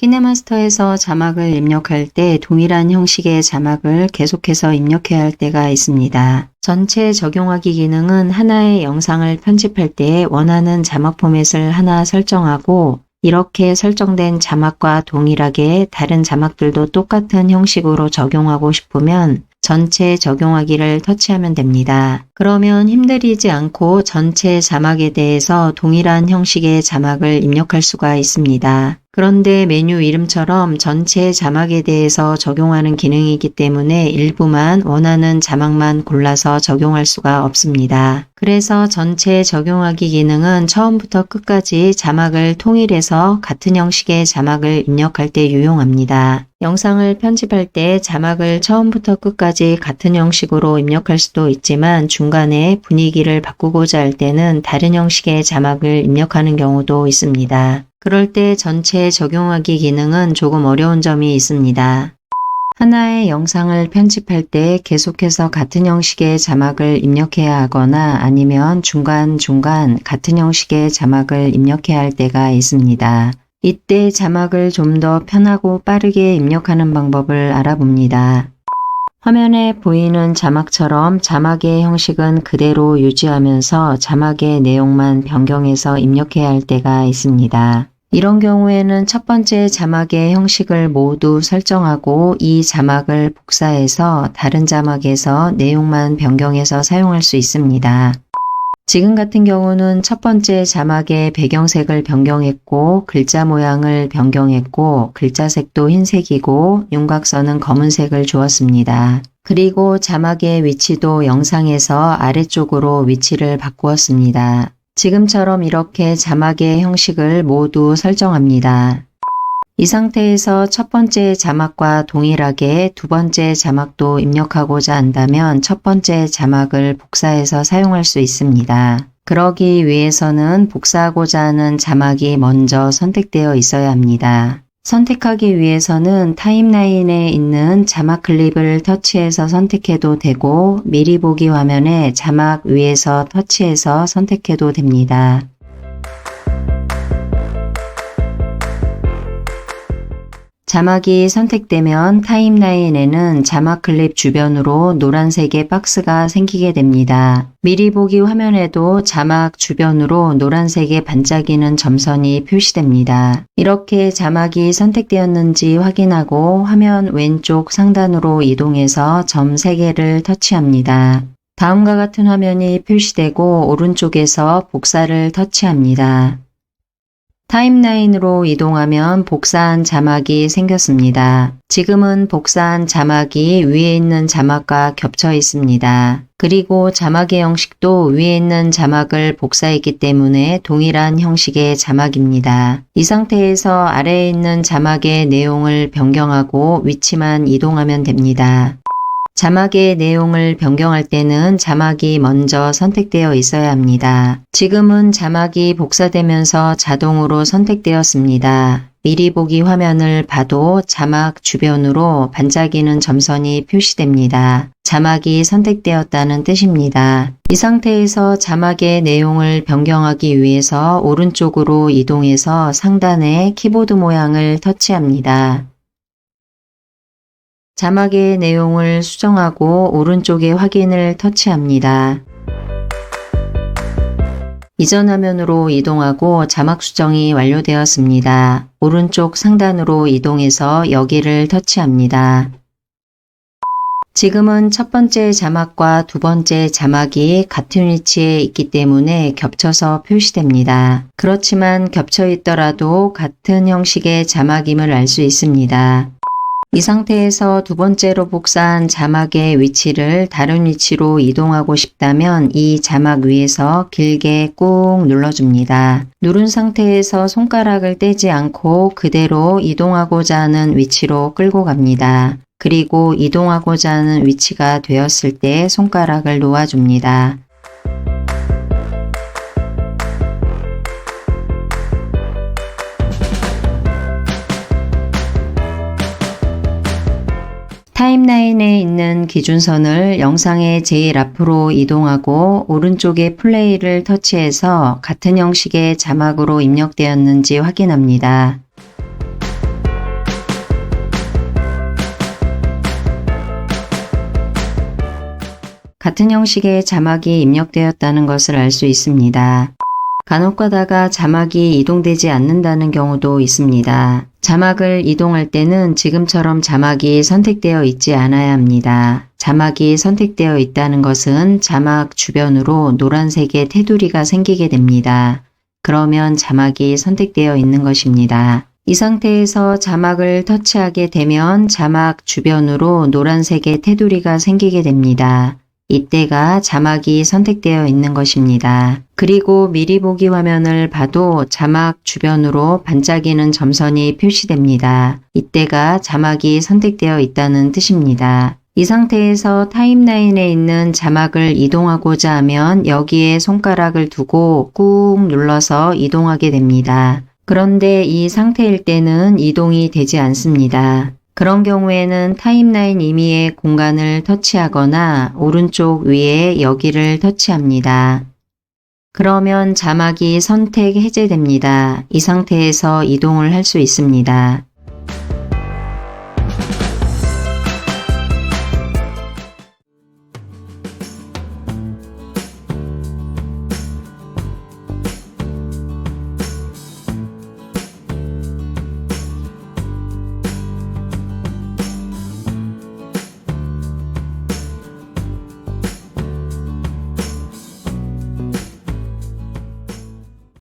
키네마스터에서 자막을 입력할 때 동일한 형식의 자막을 계속해서 입력해야 할 때가 있습니다. 전체 적용하기 기능은 하나의 영상을 편집할 때 원하는 자막 포맷을 하나 설정하고 이렇게 설정된 자막과 동일하게 다른 자막들도 똑같은 형식으로 적용하고 싶으면 전체 적용하기를 터치하면 됩니다. 그러면 힘들이지 않고 전체 자막에 대해서 동일한 형식의 자막을 입력할 수가 있습니다. 그런데 메뉴 이름처럼 전체 자막에 대해서 적용하는 기능이기 때문에 일부만 원하는 자막만 골라서 적용할 수가 없습니다. 그래서 전체 적용하기 기능은 처음부터 끝까지 자막을 통일해서 같은 형식의 자막을 입력할 때 유용합니다. 영상을 편집할 때 자막을 처음부터 끝까지 같은 형식으로 입력할 수도 있지만 중간에 분위기를 바꾸고자 할 때는 다른 형식의 자막을 입력하는 경우도 있습니다. 그럴 때 전체 적용하기 기능은 조금 어려운 점이 있습니다. 하나의 영상을 편집할 때 계속해서 같은 형식의 자막을 입력해야 하거나 아니면 중간중간 같은 형식의 자막을 입력해야 할 때가 있습니다. 이때 자막을 좀 더 편하고 빠르게 입력하는 방법을 알아봅니다. 화면에 보이는 자막처럼 자막의 형식은 그대로 유지하면서 자막의 내용만 변경해서 입력해야 할 때가 있습니다. 이런 경우에는 첫 번째 자막의 형식을 모두 설정하고 이 자막을 복사해서 다른 자막에서 내용만 변경해서 사용할 수 있습니다. 지금 같은 경우는 첫 번째 자막의 배경색을 변경했고 글자 모양을 변경했고 글자색도 흰색이고 윤곽선은 검은색을 주었습니다. 그리고 자막의 위치도 영상에서 아래쪽으로 위치를 바꾸었습니다. 지금처럼 이렇게 자막의 형식을 모두 설정합니다. 이 상태에서 첫 번째 자막과 동일하게 두 번째 자막도 입력하고자 한다면 첫 번째 자막을 복사해서 사용할 수 있습니다. 그러기 위해서는 복사하고자 하는 자막이 먼저 선택되어 있어야 합니다. 선택하기 위해서는 타임라인에 있는 자막 클립을 터치해서 선택해도 되고 미리 보기 화면에 자막 위에서 터치해서 선택해도 됩니다. 자막이 선택되면 타임라인에는 자막 클립 주변으로 노란색의 박스가 생기게 됩니다. 미리 보기 화면에도 자막 주변으로 노란색의 반짝이는 점선이 표시됩니다. 이렇게 자막이 선택되었는지 확인하고 화면 왼쪽 상단으로 이동해서 점 3개를 터치합니다. 다음과 같은 화면이 표시되고 오른쪽에서 복사를 터치합니다. 타임라인으로 이동하면 복사한 자막이 생겼습니다. 지금은 복사한 자막이 위에 있는 자막과 겹쳐 있습니다. 그리고 자막의 형식도 위에 있는 자막을 복사했기 때문에 동일한 형식의 자막입니다. 이 상태에서 아래에 있는 자막의 내용을 변경하고 위치만 이동하면 됩니다. 자막의 내용을 변경할 때는 자막이 먼저 선택되어 있어야 합니다. 지금은 자막이 복사되면서 자동으로 선택되었습니다. 미리 보기 화면을 봐도 자막 주변으로 반짝이는 점선이 표시됩니다. 자막이 선택되었다는 뜻입니다. 이 상태에서 자막의 내용을 변경하기 위해서 오른쪽으로 이동해서 상단에 키보드 모양을 터치합니다. 자막의 내용을 수정하고 오른쪽에 확인을 터치합니다. 이전 화면으로 이동하고 자막 수정이 완료되었습니다. 오른쪽 상단으로 이동해서 여기를 터치합니다. 지금은 첫 번째 자막과 두 번째 자막이 같은 위치에 있기 때문에 겹쳐서 표시됩니다. 그렇지만 겹쳐 있더라도 같은 형식의 자막임을 알 수 있습니다. 이 상태에서 두 번째로 복사한 자막의 위치를 다른 위치로 이동하고 싶다면 이 자막 위에서 길게 꾹 눌러줍니다. 누른 상태에서 손가락을 떼지 않고 그대로 이동하고자 하는 위치로 끌고 갑니다. 그리고 이동하고자 하는 위치가 되었을 때 손가락을 놓아줍니다. 타임라인에 있는 기준선을 영상의 제일 앞으로 이동하고 오른쪽에 플레이를 터치해서 같은 형식의 자막으로 입력되었는지 확인합니다. 같은 형식의 자막이 입력되었다는 것을 알 수 있습니다. 간혹 가다가 자막이 이동되지 않는다는 경우도 있습니다. 자막을 이동할 때는 지금처럼 자막이 선택되어 있지 않아야 합니다. 자막이 선택되어 있다는 것은 자막 주변으로 노란색의 테두리가 생기게 됩니다. 그러면 자막이 선택되어 있는 것입니다. 이 상태에서 자막을 터치하게 되면 자막 주변으로 노란색의 테두리가 생기게 됩니다. 이때가 자막이 선택되어 있는 것입니다. 그리고 미리 보기 화면을 봐도 자막 주변으로 반짝이는 점선이 표시됩니다. 이때가 자막이 선택되어 있다는 뜻입니다. 이 상태에서 타임라인에 있는 자막을 이동하고자 하면 여기에 손가락을 두고 꾹 눌러서 이동하게 됩니다. 그런데 이 상태일 때는 이동이 되지 않습니다. 그런 경우에는 타임라인 임의의 공간을 터치하거나 오른쪽 위에 여기를 터치합니다. 그러면 자막이 선택 해제됩니다. 이 상태에서 이동을 할 수 있습니다.